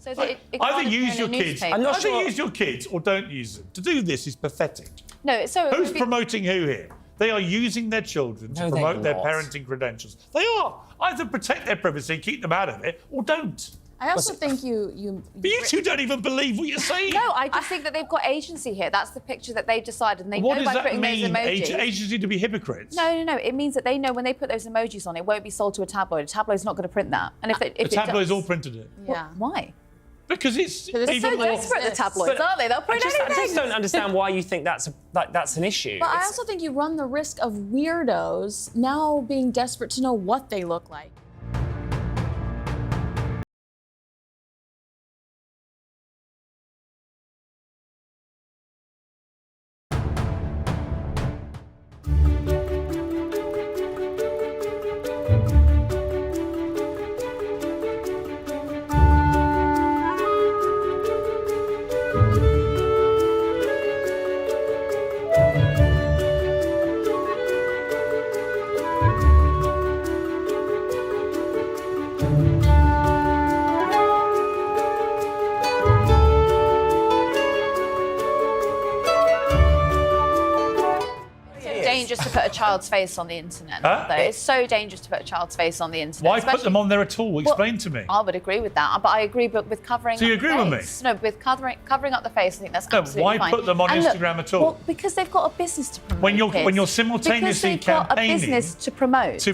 So either use your kids. I'm not sure. Either use your kids or don't use them. To do this is pathetic. No, so who's promoting who here? They are using their children to promote their parenting credentials. They are. Either protect their privacy, keep them out of it, or don't. I also think you... But you two don't even believe what you're saying. No, I just think that they've got agency here. That's the picture that they've decided, and they what know does by that putting mean, those emojis. agency to be hypocrites? No. It means that they know when they put those emojis on, it won't be sold to a tabloid. A tabloid's not going to print that. And if the tabloids all printed it. Yeah. Why? Because it's They're even so more... desperate, the tabloids, aren't they? They'll print anything. I just don't understand why you think that's an issue. But I also think you run the risk of weirdos now being desperate to know what they look like. Dangerous to put a child's face on the internet. Huh? Though. It's so dangerous to put a child's face on the internet. Why put them on there at all? Explain to me. I would agree with that, but I agree with covering So you up the agree with face. me? No, with covering up the face, I think that's No, absolutely why fine. put them on And look, Instagram at all? Well, because they've got a business to promote. When you're simultaneously because they've got a campaigning business to promote.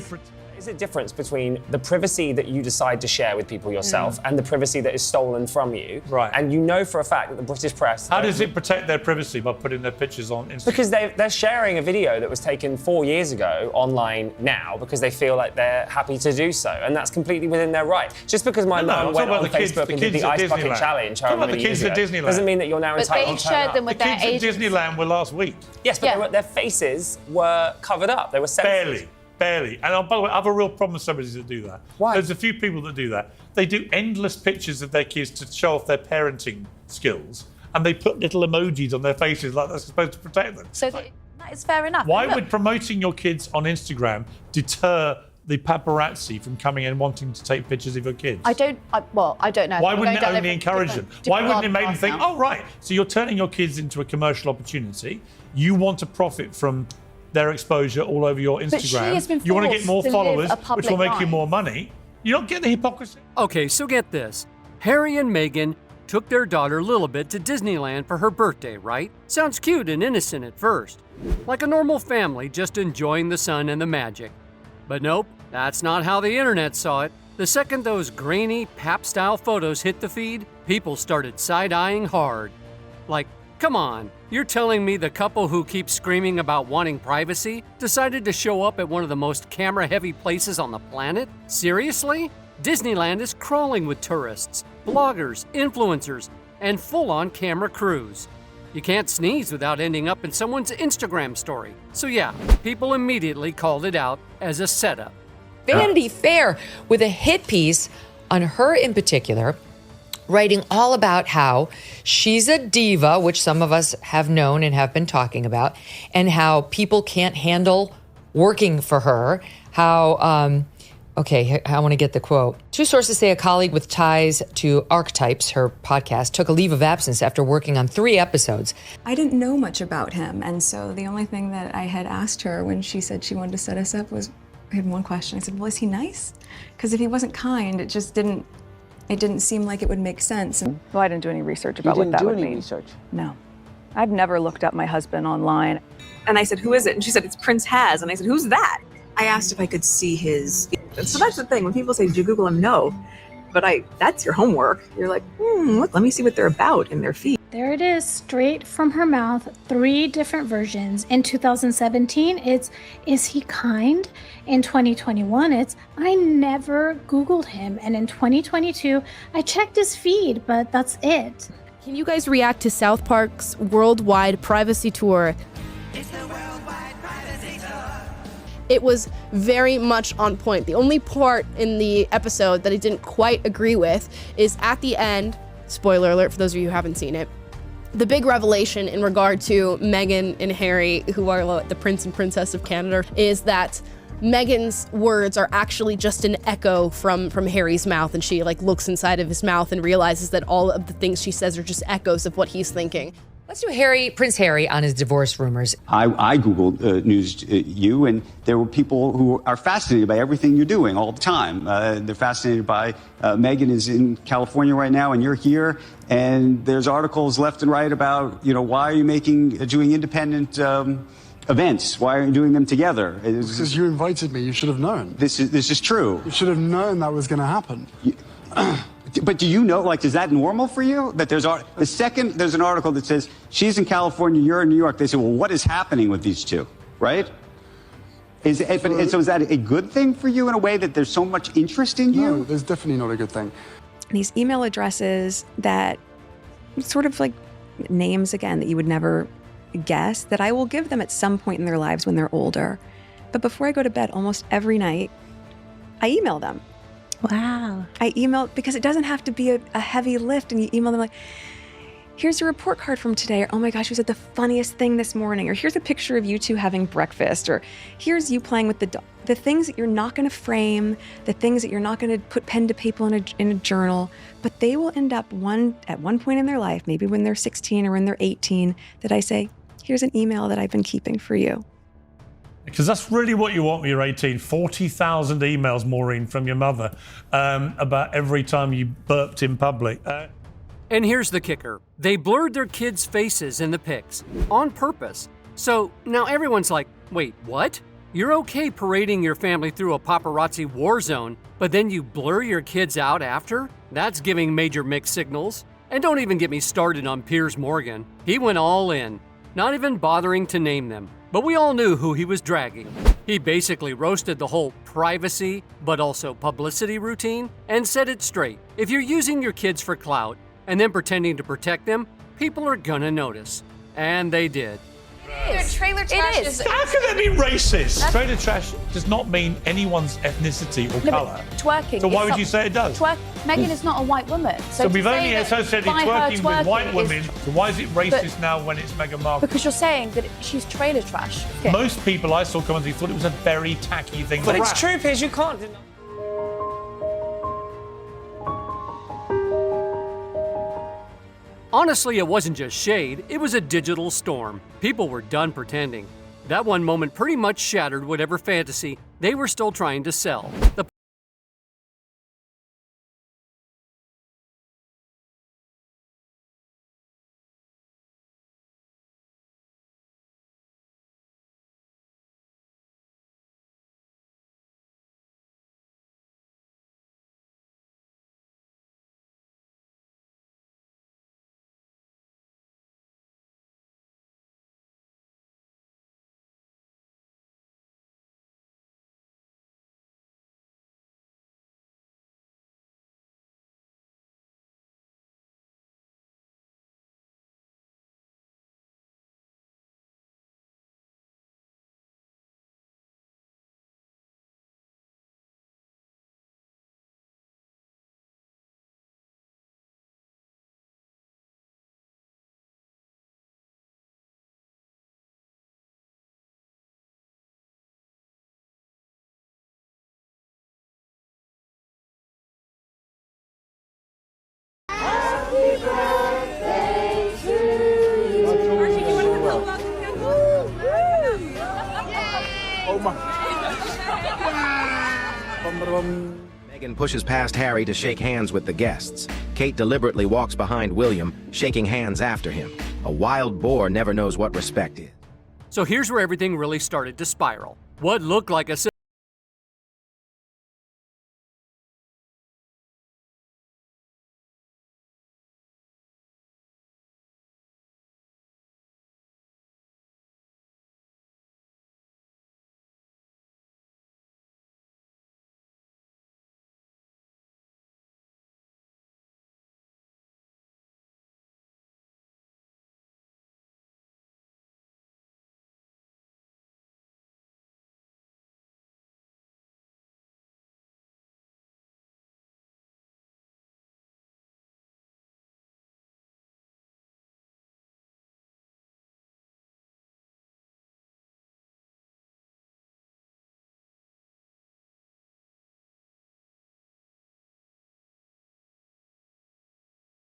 Is a difference between the privacy that you decide to share with people yourself and the privacy that is stolen from you. Right. And you know for a fact that the British press... How does it protect their privacy by putting their pictures on Instagram? Because they're sharing a video that was taken 4 years ago online now because they feel like they're happy to do so. And that's completely within their right. Just because my mum went on Facebook and did the Ice Bucket Challenge however many years ago doesn't mean that you're now entitled to turn up. But they shared them with their agents. The kids at Disneyland were last week. Yes, but their faces were covered up. They were censored. Barely. And by the way, I have a real problem with celebrities that do that. Why? There's a few people that do that. They do endless pictures of their kids to show off their parenting skills, and they put little emojis on their faces like that's supposed to protect them. So that is fair enough. Why would promoting your kids on Instagram deter the paparazzi from coming and wanting to take pictures of your kids? I don't know. Why wouldn't it only encourage them? Why wouldn't it make them think, oh, right, so you're turning your kids into a commercial opportunity. You want to profit from their exposure all over your Instagram. But she has been you want to get more forced to followers, live a which will make you public more money. You don't get the hypocrisy. Okay, so get this. Harry and Meghan took their daughter Lilibet to Disneyland for her birthday, right? Sounds cute and innocent at first. Like a normal family just enjoying the sun and the magic. But nope, that's not how the internet saw it. The second those grainy, pap-style photos hit the feed, people started side-eyeing hard. Like, come on, you're telling me the couple who keeps screaming about wanting privacy decided to show up at one of the most camera-heavy places on the planet? Seriously? Disneyland is crawling with tourists, bloggers, influencers, and full-on camera crews. You can't sneeze without ending up in someone's Instagram story. So yeah, people immediately called it out as a setup. Vanity Fair with a hit piece on her in particular, writing all about how she's a diva, which some of us have known and have been talking about, and how people can't handle working for her, how, okay, I want to get the quote. Two sources say a colleague with ties to Archetypes, her podcast, took a leave of absence after working on 3 episodes. I didn't know much about him, and so the only thing that I had asked her when she said she wanted to set us up was, I had one question. I said, well, is he nice? Because if he wasn't kind, it just didn't seem like it would make sense. Well, I didn't do any research about what that would mean. Research? No. I've never looked up my husband online. And I said, who is it? And she said, it's Prince Has. And I said, who's that? I asked if I could see his... So that's the thing. When people say, did you Google him? No. But that's your homework. You're like, look, let me see what they're about in their feed. There it is, straight from her mouth, 3 different versions. In 2017, it's, is he kind? In 2021, it's, I never Googled him. And in 2022, I checked his feed, but that's it. Can you guys react to South Park's worldwide privacy tour? It's the worldwide privacy tour. It was very much on point. The only part in the episode that I didn't quite agree with is at the end, spoiler alert for those of you who haven't seen it, the big revelation in regard to Meghan and Harry, who are the Prince and Princess of Canada, is that Meghan's words are actually just an echo from Harry's mouth, and she like looks inside of his mouth and realizes that all of the things she says are just echoes of what he's thinking. Let's do Prince Harry on his divorce rumors. I Googled you, and there were people who are fascinated by everything you're doing all the time. They're fascinated by Meghan is in California right now, and you're here, and there's articles left and right about, why are you doing independent events? Why aren't you doing them together? Because you invited me, you should have known. This is true. You should have known that was going to happen. But do you know, is that normal for you? That the second there's an article that says she's in California, you're in New York, they say, well, what is happening with these two, right? So is that a good thing for you in a way that there's so much interest in you? No, there's definitely not a good thing. These email addresses that sort of like names, again, that you would never guess, that I will give them at some point in their lives when they're older. But before I go to bed almost every night, I email them. Wow. I email, because it doesn't have to be a heavy lift, and you email them like, here's your report card from today, or oh my gosh, you said the funniest thing this morning, or here's a picture of you two having breakfast, or here's you playing with the dog. The things that you're not going to frame, the things that you're not going to put pen to paper in a journal, but they will end up at one point in their life, maybe when they're 16 or when they're 18, that I say, here's an email that I've been keeping for you. Because that's really what you want when you're 18. 40,000 emails, Maureen, from your mother about every time you burped in public. And here's the kicker. They blurred their kids' faces in the pics on purpose. So now everyone's like, wait, what? You're okay parading your family through a paparazzi war zone, but then you blur your kids out after? That's giving major mixed signals. And don't even get me started on Piers Morgan. He went all in, not even bothering to name them. But we all knew who he was dragging. He basically roasted the whole privacy, but also publicity routine, and said it straight. If you're using your kids for clout and then pretending to protect them, people are gonna notice. And they did. Trailer trash is. How can that be racist? Trailer trash does not mean anyone's ethnicity or colour. Twerking. So why would you say it does? Meghan is not a white woman. So we've only associated twerking with white women. So why is it racist now when it's Meghan Markle? Because you're saying that she's trailer trash. Okay. Most people I saw commenting thought it was a very tacky thing but to it's rap. true, Piers, you can't deny. Honestly, it wasn't just shade, it was a digital storm. People were done pretending. That one moment pretty much shattered whatever fantasy they were still trying to sell. The Meghan pushes past Harry to shake hands with the guests. Kate deliberately walks behind William, shaking hands after him. A wild boar never knows what respect is. So here's where everything really started to spiral. What looked like a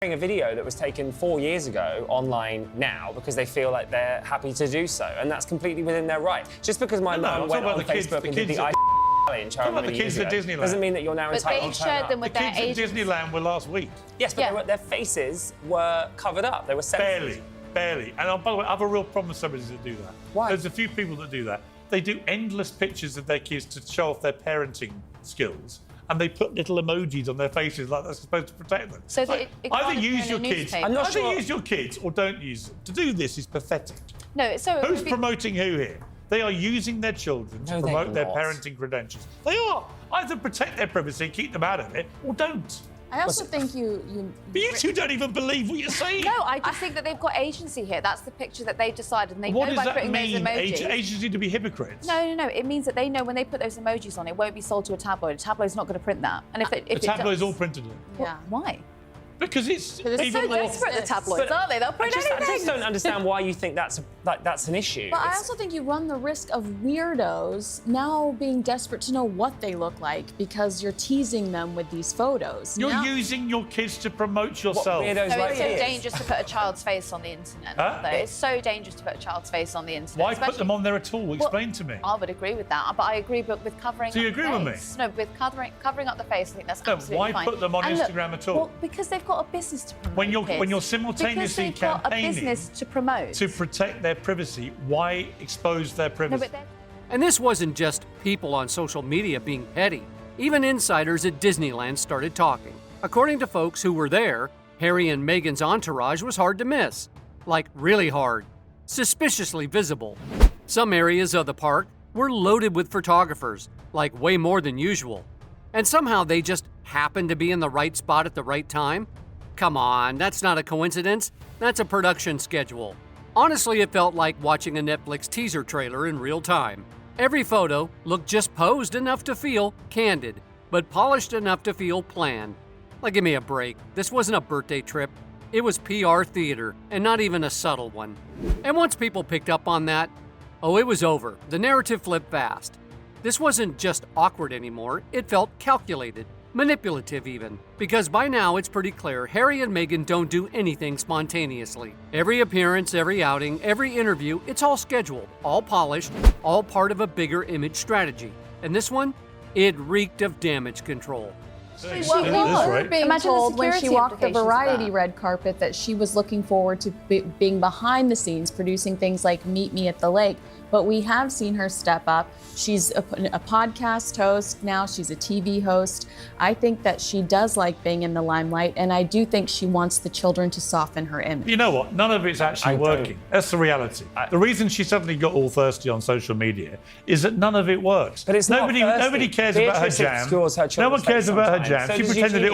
A video that was taken 4 years ago online now because they feel like they're happy to do so, and that's completely within their right. Just because my mum went on Facebook and did the challenge however many years ago doesn't mean that you're now entitled to turn up. But they shared them with their kids at Disneyland were last week. Yes, but their faces were covered up. They were censored. Barely. And by the way, I have a real problem with celebrities that do that. Why? There's a few people that do that. They do endless pictures of their kids to show off their parenting skills. And they put little emojis on their faces like that's supposed to protect them. So like, either use your kids, use your kids or don't use them. To do this is pathetic. No, so who's promoting who here? They are using their children to promote their parenting credentials. They are. Either protect their privacy, keep them out of it, or don't. I also think you. But you two don't even believe what you're saying. No, I just think that they've got agency here. That's the picture that they've decided, and they know by putting those emojis. What does that mean? Agency to be hypocrites? No. It means that they know when they put those emojis on, it won't be sold to a tabloid. A tabloid's not going to print that. And if the tabloids all printed it. Yeah. Why? Because it's they're so desperate, the tabloids, aren't they? They'll print anything. I just don't understand why you think that's an issue. But I also think you run the risk of weirdos now being desperate to know what they look like because you're teasing them with these photos. You're using your kids to promote yourself. It's so dangerous to put a child's face on the internet. Though. It's so dangerous to put a child's face on the internet. Why put them on there at all? Explain to me. I would agree with that, but I agree with covering up the face. So you agree with me? No, with covering up the face, I think that's absolutely fine. Why put them on Instagram at all? Well, because they've got a business to promote. When you're simultaneously campaigning a business to promote to protect their privacy, why expose their privacy? And this wasn't just people on social media being petty. Even insiders at Disneyland started talking. According to folks who were there, Harry and Meghan's entourage was hard to miss. Like really hard. Suspiciously visible. Some areas of the park were loaded with photographers, like way more than usual. And somehow they just happened to be in the right spot at the right time. Come on, that's not a coincidence. That's a production schedule. Honestly, it felt like watching a Netflix teaser trailer in real time. Every photo looked just posed enough to feel candid, but polished enough to feel planned. Like, give me a break. This wasn't a birthday trip. It was PR theater, and not even a subtle one. And once people picked up on that, it was over. The narrative flipped fast. This wasn't just awkward anymore. It felt calculated. Manipulative even, because by now it's pretty clear Harry and Meghan don't do anything spontaneously. Every appearance, every outing, every interview, it's all scheduled, all polished, all part of a bigger image strategy. And this one, it reeked of damage control. What was being told when she walked the variety red carpet that she was looking forward to being behind the scenes, producing things like Meet Me at the Lake. But we have seen her step up. She's a podcast host now. She's a TV host. I think that she does like being in the limelight, and I do think she wants the children to soften her image. You know what? None of it's actually working. That's the reality. The reason she suddenly got all thirsty on social media is that none of it works. But it's nobody cares about her jam. No one cares about her jam. She pretended it.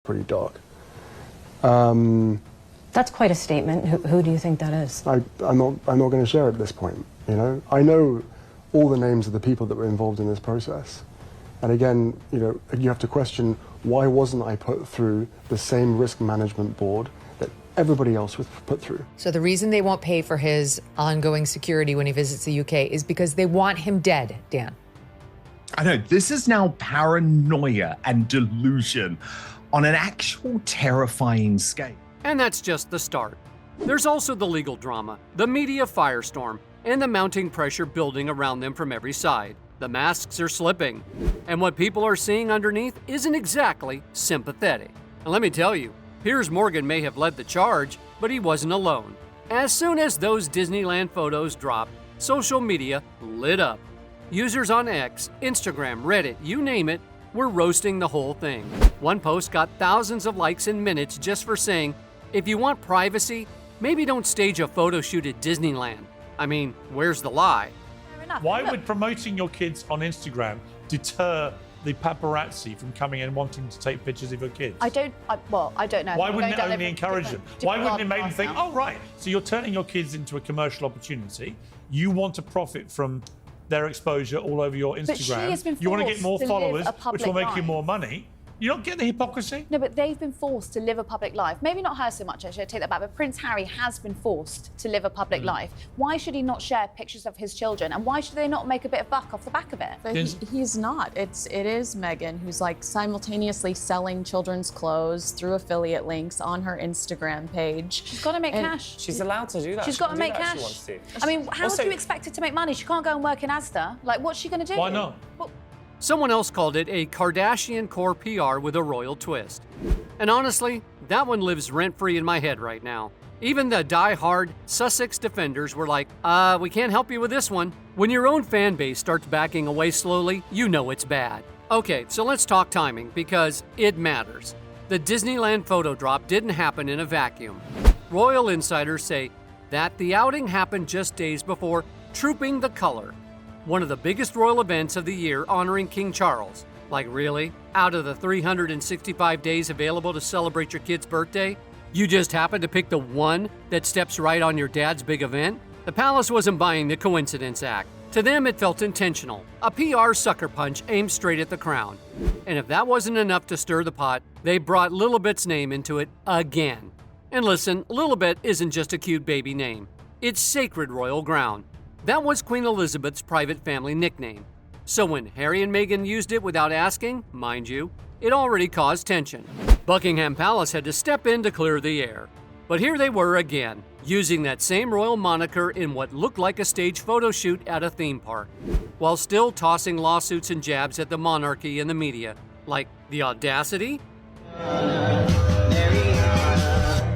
Pretty dark. That's quite a statement. Who do you think that is? I'm not going to share it at this point. You know, I know all the names of the people that were involved in this process, and again, you have to question why wasn't I put through the same risk management board that everybody else was put through. So the reason they won't pay for his ongoing security when he visits the UK is because they want him dead, Dan. I know, this is now paranoia and delusion on an actual terrifying scale. And that's just the start. There's also the legal drama, the media firestorm, and the mounting pressure building around them from every side. The masks are slipping, and what people are seeing underneath isn't exactly sympathetic. And let me tell you, Piers Morgan may have led the charge, but he wasn't alone. As soon as those Disneyland photos dropped, social media lit up. Users on X, Instagram, Reddit, you name it, were roasting the whole thing. One post got thousands of likes in minutes just for saying, if you want privacy, maybe don't stage a photo shoot at Disneyland. I mean, where's the lie? Why would promoting your kids on Instagram deter the paparazzi from coming and wanting to take pictures of your kids? I don't know. Why wouldn't it only encourage them? Why wouldn't it make them think, oh, right, so you're turning your kids into a commercial opportunity. You want to profit from their exposure all over your Instagram. But she has been you want to get more forced to followers, live a which will public make you life. more money. You don't get the hypocrisy? No, but they've been forced to live a public life. Maybe not her so much, actually, I take that back, but Prince Harry has been forced to live a public life. Why should he not share pictures of his children? And why should they not make a bit of buck off the back of it? But he's not. It is Meghan who's like simultaneously selling children's clothes through affiliate links on her Instagram page. She's got to make cash. She's allowed to do that. She's got to make cash. I mean, how do you expect her to make money? She can't go and work in Asda. Like, what's she going to do? Why not? Well, Someone else called it a Kardashian core PR with a royal twist. And honestly, that one lives rent-free in my head right now. Even the die-hard Sussex defenders were like, we can't help you with this one. When your own fan base starts backing away slowly, you know it's bad. Okay, so let's talk timing, because it matters. The Disneyland photo drop didn't happen in a vacuum. Royal insiders say that the outing happened just days before Trooping the Color, one of the biggest royal events of the year honoring King Charles. Like really? Out of the 365 days available to celebrate your kid's birthday, you just happen to pick the one that steps right on your dad's big event? The palace wasn't buying the coincidence act. To them, it felt intentional. A PR sucker punch aimed straight at the crown. And if that wasn't enough to stir the pot, they brought Lilibet's name into it again. And listen, Lilibet isn't just a cute baby name. It's sacred royal ground. That was Queen Elizabeth's private family nickname. So when Harry and Meghan used it without asking, mind you, it already caused tension. Buckingham Palace had to step in to clear the air. But here they were again, using that same royal moniker in what looked like a staged photo shoot at a theme park, while still tossing lawsuits and jabs at the monarchy and the media. Like, the audacity?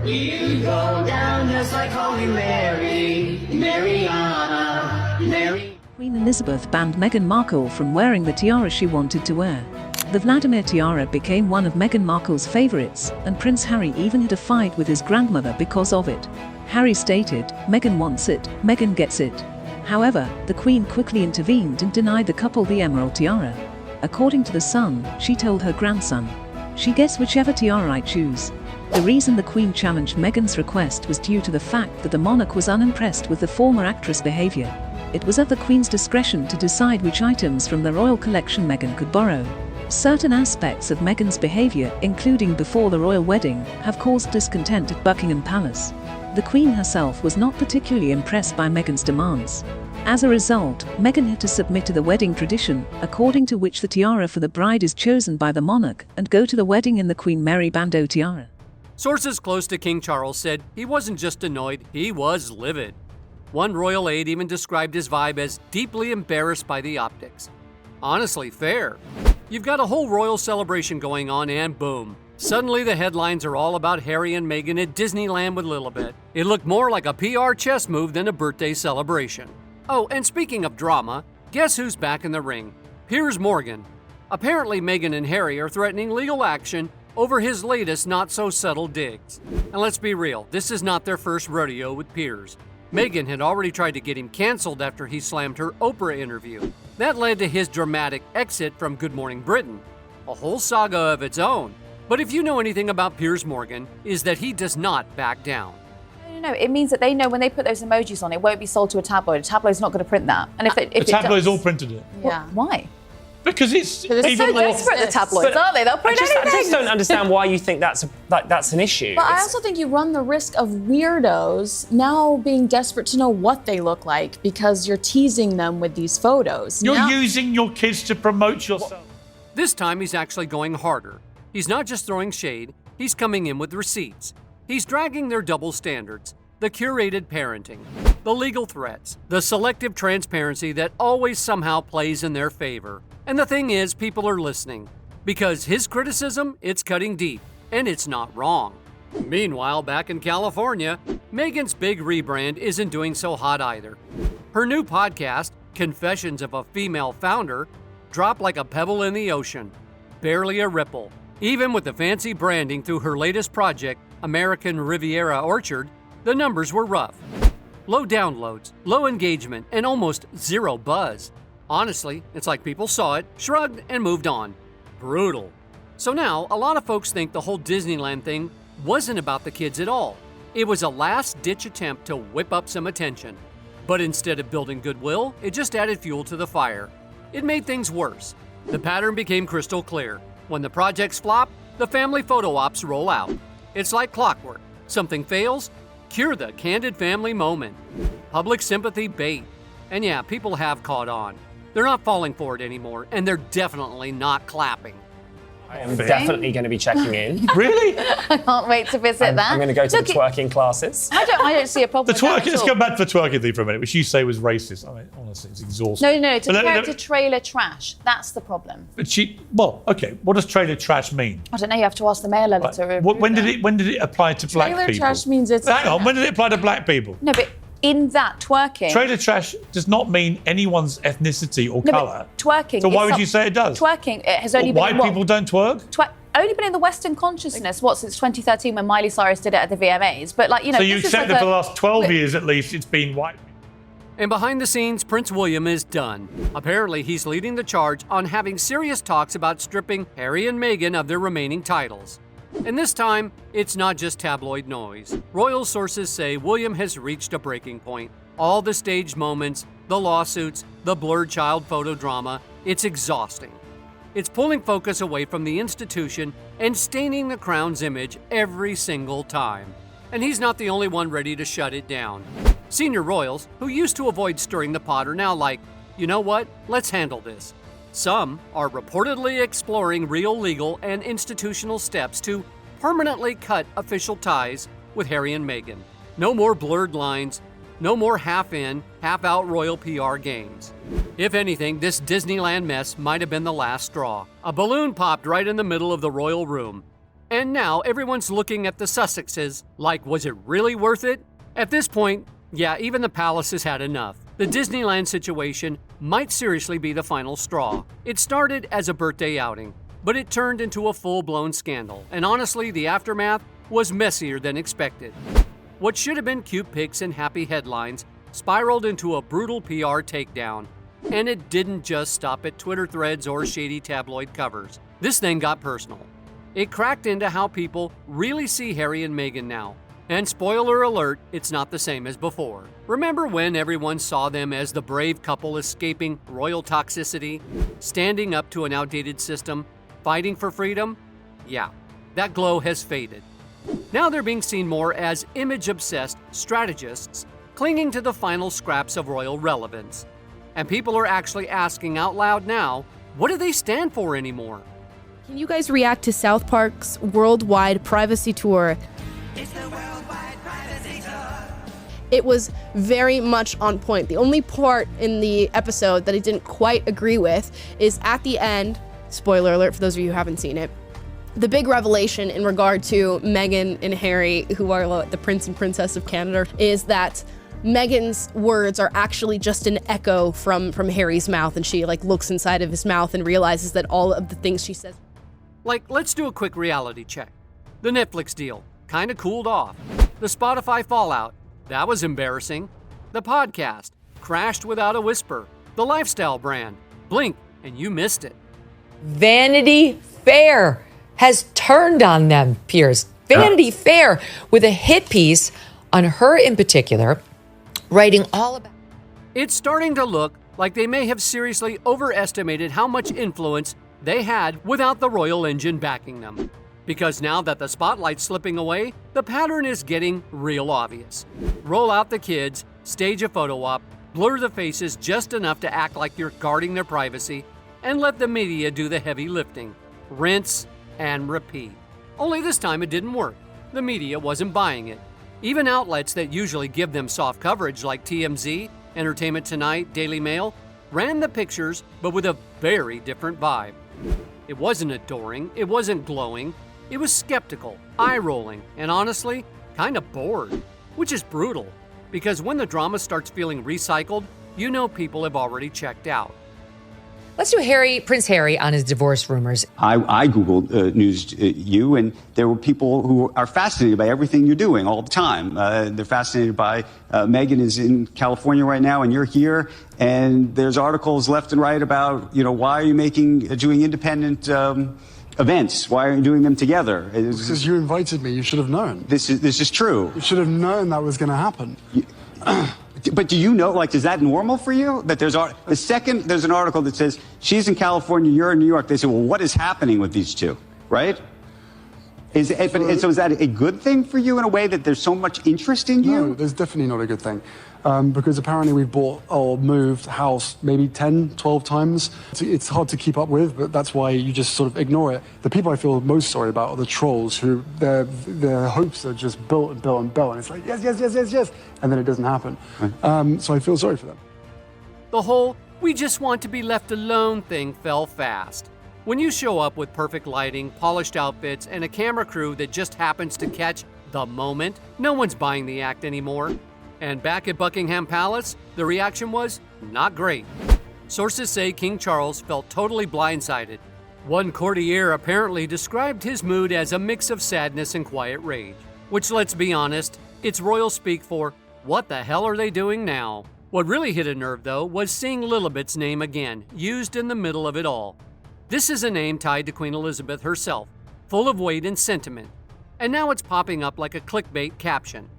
You go down just like Holy Mary, Mariana, Mary. Queen Elizabeth banned Meghan Markle from wearing the tiara she wanted to wear. The Vladimir tiara became one of Meghan Markle's favorites, and Prince Harry even had a fight with his grandmother because of it. Harry stated, "Meghan wants it, Meghan gets it." However, the Queen quickly intervened and denied the couple the emerald tiara. According to The Sun, she told her grandson, "She gets whichever tiara I choose." The reason the Queen challenged Meghan's request was due to the fact that the monarch was unimpressed with the former actress' behavior. It was at the Queen's discretion to decide which items from the royal collection Meghan could borrow. Certain aspects of Meghan's behavior, including before the royal wedding, have caused discontent at Buckingham Palace. The Queen herself was not particularly impressed by Meghan's demands. As a result, Meghan had to submit to the wedding tradition, according to which the tiara for the bride is chosen by the monarch and go to the wedding in the Queen Mary bandeau tiara. Sources close to King Charles said he wasn't just annoyed, he was livid. One royal aide even described his vibe as deeply embarrassed by the optics. Honestly, fair. You've got a whole royal celebration going on and boom. Suddenly the headlines are all about Harry and Meghan at Disneyland with Lilibet. It looked more like a PR chess move than a birthday celebration. Oh, and speaking of drama, guess who's back in the ring? Piers Morgan. Apparently Meghan and Harry are threatening legal action over his latest not-so-subtle digs. And let's be real, this is not their first rodeo with Piers. Meghan had already tried to get him canceled after he slammed her Oprah interview. That led to his dramatic exit from Good Morning Britain, a whole saga of its own. But if you know anything about Piers Morgan, is that he does not back down. No, it means that they know when they put those emojis on, it won't be sold to a tabloid. A tabloid's not going to print that. And if the tabloids all printed it. Yeah. Why? Because it's They're so desperate, the tabloids, aren't they? They'll print anything. I just don't understand why you think that's an issue. But I also think you run the risk of weirdos now being desperate to know what they look like because you're teasing them with these photos. You're using your kids to promote yourself. This time he's actually going harder. He's not just throwing shade, he's coming in with receipts. He's dragging their double standards, the curated parenting, the legal threats, the selective transparency that always somehow plays in their favor. And the thing is, people are listening. Because his criticism, it's cutting deep, and it's not wrong. Meanwhile, back in California, Meghan's big rebrand isn't doing so hot either. Her new podcast, Confessions of a Female Founder, dropped like a pebble in the ocean. Barely a ripple. Even with the fancy branding through her latest project, American Riviera Orchard, the numbers were rough. Low downloads, low engagement, and almost zero buzz. Honestly, it's like people saw it, shrugged, and moved on. Brutal. So now, a lot of folks think the whole Disneyland thing wasn't about the kids at all. It was a last-ditch attempt to whip up some attention. But instead of building goodwill, it just added fuel to the fire. It made things worse. The pattern became crystal clear. When the projects flop, the family photo ops roll out. It's like clockwork. Something fails, cure the candid family moment. Public sympathy bait. And yeah, people have caught on. They're not falling for it anymore, and they're definitely not clapping. I am definitely going to be checking in. Really? I can't wait to visit that. I'm going to go to the twerking classes. I don't see a problem with that at Let's all. go back to the twerking thing for a minute, which you say was racist. I mean, honestly, it's exhausting. No, to compare it to trailer trash. That's the problem. But okay, what does trailer trash mean? I don't know, you have to ask the mail editor. When did it apply to black people? Trailer trash means it's... Hang on, when did it apply to black people? No, but in that, twerking... Trailer trash does not mean anyone's ethnicity or colour. Twerking... So why would you say it does? Twerking, it has only been... White people don't twerk? Only been in the Western consciousness, since 2013 when Miley Cyrus did it at the VMAs. But So you accept that for the last 12 years at least, it's been white. And behind the scenes, Prince William is done. Apparently, he's leading the charge on having serious talks about stripping Harry and Meghan of their remaining titles. And this time, it's not just tabloid noise. Royal sources say William has reached a breaking point. All the staged moments, the lawsuits, the blurred child photo drama, it's exhausting. It's pulling focus away from the institution and staining the crown's image every single time. And he's not the only one ready to shut it down. Senior royals, who used to avoid stirring the pot, are now like, you know what, let's handle this. Some are reportedly exploring real legal and institutional steps to permanently cut official ties with Harry and Meghan. No more blurred lines, no more half-in, half-out royal PR games. If anything, this Disneyland mess might have been the last straw. A balloon popped right in the middle of the royal room. And now everyone's looking at the Sussexes like, was it really worth it? At this point, yeah, even the palace has had enough. The Disneyland situation might seriously be the final straw. It started as a birthday outing, but it turned into a full-blown scandal. And honestly, the aftermath was messier than expected. What should have been cute pics and happy headlines spiraled into a brutal PR takedown. And it didn't just stop at Twitter threads or shady tabloid covers. This thing got personal. It cracked into how people really see Harry and Meghan now. And spoiler alert, it's not the same as before. Remember when everyone saw them as the brave couple escaping royal toxicity, standing up to an outdated system, fighting for freedom? Yeah, that glow has faded. Now they're being seen more as image-obsessed strategists, clinging to the final scraps of royal relevance. And people are actually asking out loud now, what do they stand for anymore? Can you guys react to South Park's worldwide privacy tour? It was very much on point. The only part in the episode that I didn't quite agree with is at the end, spoiler alert for those of you who haven't seen it, the big revelation in regard to Meghan and Harry, who are the Prince and Princess of Canada, is that Meghan's words are actually just an echo from Harry's mouth, and she looks inside of his mouth and realizes that all of the things she says. Let's do a quick reality check. The Netflix deal kind of cooled off. The Spotify fallout, that was embarrassing. The podcast crashed without a whisper. The lifestyle brand, blink and you missed it. Vanity Fair has turned on them, Piers. Vanity Fair with a hit piece on her in particular, writing all about... It's starting to look like they may have seriously overestimated how much influence they had without the royal engine backing them. Because now that the spotlight's slipping away, the pattern is getting real obvious. Roll out the kids, stage a photo op, blur the faces just enough to act like you're guarding their privacy, and let the media do the heavy lifting. Rinse and repeat. Only this time it didn't work. The media wasn't buying it. Even outlets that usually give them soft coverage like TMZ, Entertainment Tonight, Daily Mail, ran the pictures but with a very different vibe. It wasn't adoring, it wasn't glowing, it was skeptical, eye-rolling, and honestly, kind of bored. Which is brutal, because when the drama starts feeling recycled, you know people have already checked out. Let's do Prince Harry on his divorce rumors. I Googled news you, and there were people who are fascinated by everything you're doing all the time. They're fascinated by Meghan is in California right now, and you're here. And there's articles left and right about, why are you doing independent events? Why aren't you doing them together? Because you invited me, you should have known. This is true. You should have known that was going to happen. But do you know, is that normal for you? That the second there's an article that says she's in California, you're in New York, they say, well, what is happening with these two, right? So is that a good thing for you in a way that there's so much interest in you? No, there's definitely not a good thing. Because apparently we've bought or moved house maybe 10, 12 times. It's hard to keep up with, but that's why you just sort of ignore it. The people I feel most sorry about are the trolls who their hopes are just built and built and built. And it's like, yes. And then it doesn't happen. Right. So I feel sorry for them. The whole "we just want to be left alone" thing fell fast. When you show up with perfect lighting, polished outfits, and a camera crew that just happens to catch the moment, no one's buying the act anymore. And back at Buckingham Palace, the reaction was not great. Sources say King Charles felt totally blindsided. One courtier apparently described his mood as a mix of sadness and quiet rage, which, let's be honest, it's royal speak for, what the hell are they doing now? What really hit a nerve, though, was seeing Lilibet's name again, used in the middle of it all. This is a name tied to Queen Elizabeth herself, full of weight and sentiment. And now it's popping up like a clickbait caption.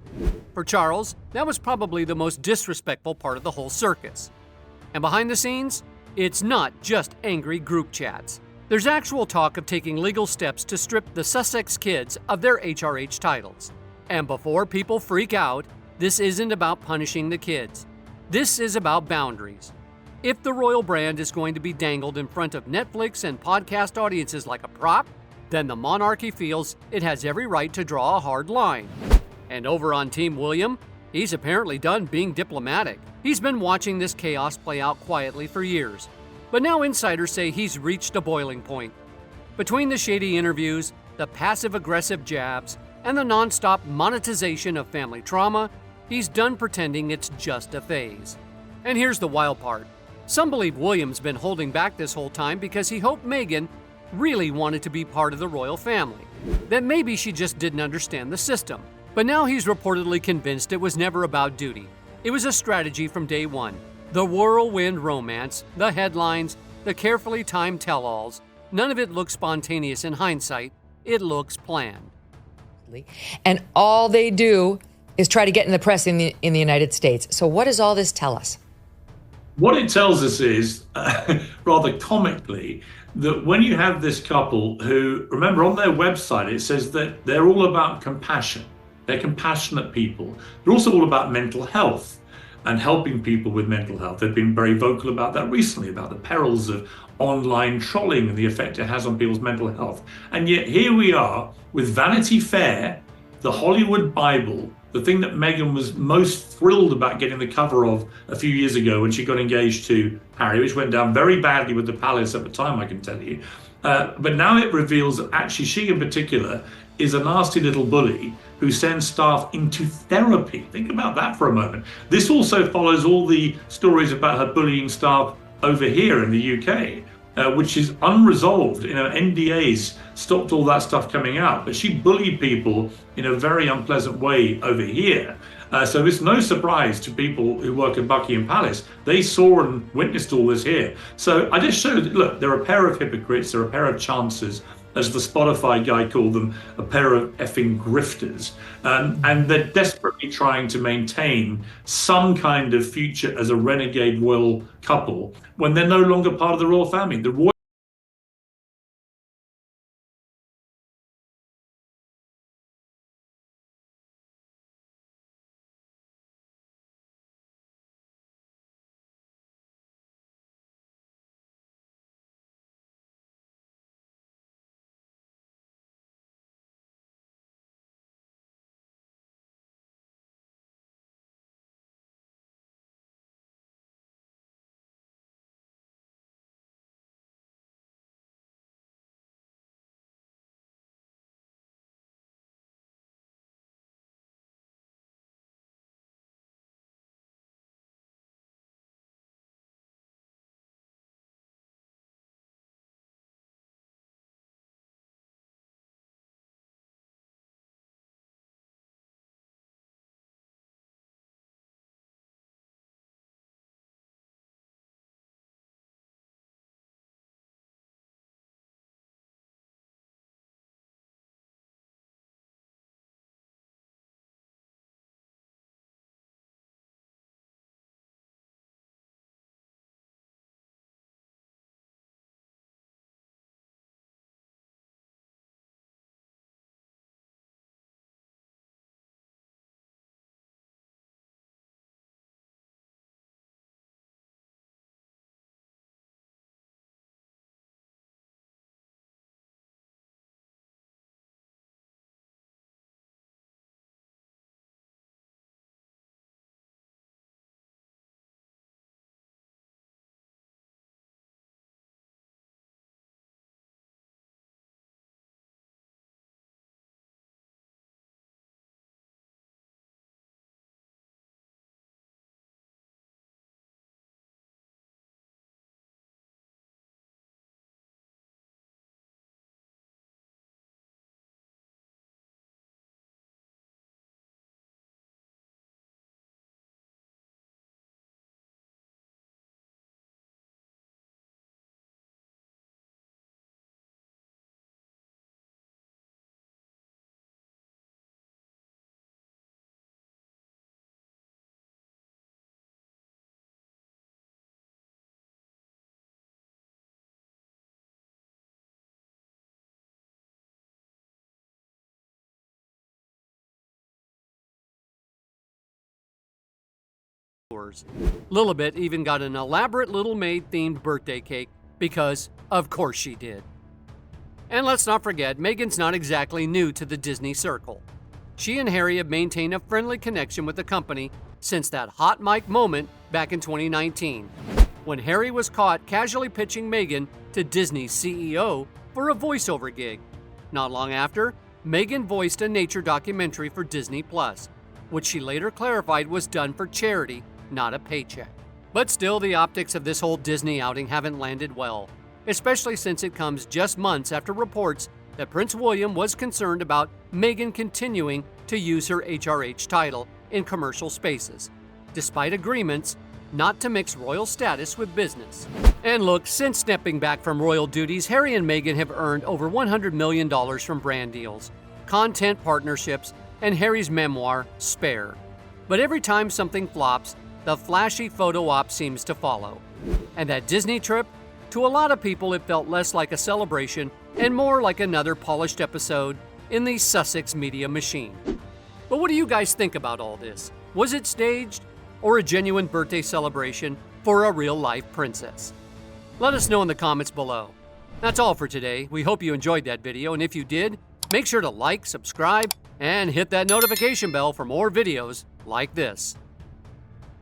For Charles, that was probably the most disrespectful part of the whole circus. And behind the scenes, it's not just angry group chats. There's actual talk of taking legal steps to strip the Sussex kids of their HRH titles. And before people freak out, this isn't about punishing the kids. This is about boundaries. If the royal brand is going to be dangled in front of Netflix and podcast audiences like a prop, then the monarchy feels it has every right to draw a hard line. And over on Team William, he's apparently done being diplomatic. He's been watching this chaos play out quietly for years. But now insiders say he's reached a boiling point. Between the shady interviews, the passive-aggressive jabs, and the non-stop monetization of family trauma, he's done pretending it's just a phase. And here's the wild part. Some believe William's been holding back this whole time because he hoped Meghan really wanted to be part of the royal family. That maybe she just didn't understand the system. But now he's reportedly convinced it was never about duty. It was a strategy from day one. The whirlwind romance, the headlines, the carefully timed tell-alls, none of it looks spontaneous in hindsight. It looks planned. And all they do is try to get in the press in the United States. So what does all this tell us? What it tells us is, rather comically, that when you have this couple who, remember on their website, it says that they're all about compassion. They're compassionate people. They're also all about mental health and helping people with mental health. They've been very vocal about that recently, about the perils of online trolling and the effect it has on people's mental health. And yet here we are with Vanity Fair, the Hollywood Bible, the thing that Meghan was most thrilled about getting the cover of a few years ago when she got engaged to Harry, which went down very badly with the palace at the time, I can tell you. But now it reveals that actually she in particular is a nasty little bully who sends staff into therapy. Think about that for a moment. This also follows all the stories about her bullying staff over here in the UK, which is unresolved. NDAs stopped all that stuff coming out, but she bullied people in a very unpleasant way over here. So it's no surprise to people who work at Buckingham Palace. They saw and witnessed all this here. So I just showed, look, they're a pair of hypocrites, they're a pair of chancers, as the Spotify guy called them, a pair of effing grifters. And they're desperately trying to maintain some kind of future as a renegade royal couple when they're no longer part of the royal family. The royal Lilibet even got an elaborate Little Maid-themed birthday cake because, of course, she did. And let's not forget, Meghan's not exactly new to the Disney circle. She and Harry have maintained a friendly connection with the company since that hot mic moment back in 2019, when Harry was caught casually pitching Meghan to Disney's CEO for a voiceover gig. Not long after, Meghan voiced a nature documentary for Disney+, which she later clarified was done for charity, not a paycheck. But still, the optics of this whole Disney outing haven't landed well, especially since it comes just months after reports that Prince William was concerned about Meghan continuing to use her HRH title in commercial spaces, despite agreements not to mix royal status with business. And look, since stepping back from royal duties, Harry and Meghan have earned over $100 million from brand deals, content partnerships, and Harry's memoir, Spare. But every time something flops, the flashy photo op seems to follow. And that Disney trip? To a lot of people, it felt less like a celebration and more like another polished episode in the Sussex media machine. But what do you guys think about all this? Was it staged or a genuine birthday celebration for a real-life princess? Let us know in the comments below. That's all for today. We hope you enjoyed that video, and if you did, make sure to like, subscribe, and hit that notification bell for more videos like this.